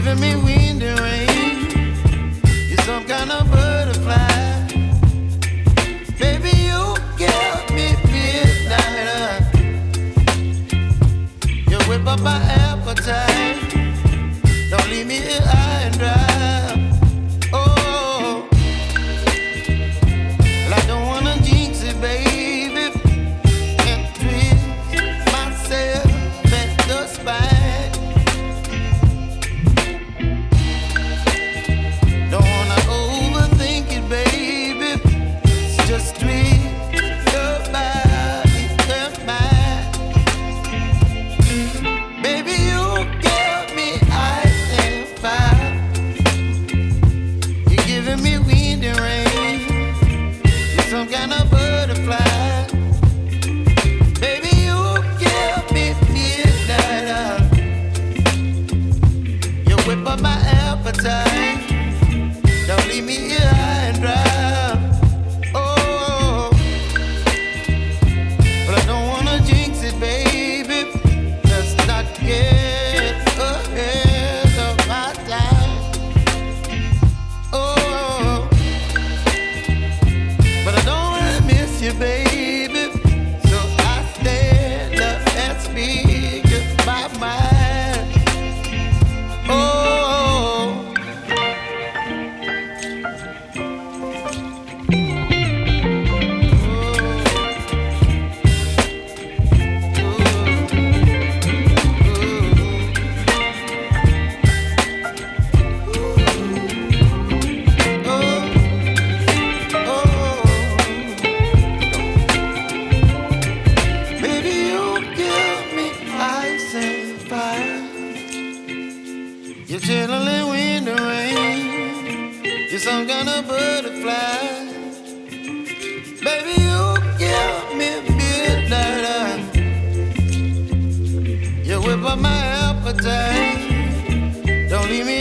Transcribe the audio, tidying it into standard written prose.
giving me wind and rain. You're some kind of butterfly. Baby, you give me midnight. You whip up my appetite. Don't leave me here high and dry. Oh, well, I don't wanna jinx it, baby, and twist myself at the spine. Don't wanna overthink it, baby. It's just twist your body and mine. Baby, you give me ice and fire. You're giving me wind and rain. You're some kind of butterfly. Baby, you give me midnight. You whip up my appetite. Don't leave me here high and dry. Oh, but I don't wanna jinx it, baby. Let's not get ahead of my time. Oh, but I don't wanna miss you, baby. So I stand up and speak my mind. Oh. Baby, you give me ice and fire. You're chilling wind and rain. You're some kind of butterfly. Baby, you give me midnight. You whip up my appetite. Don't leave me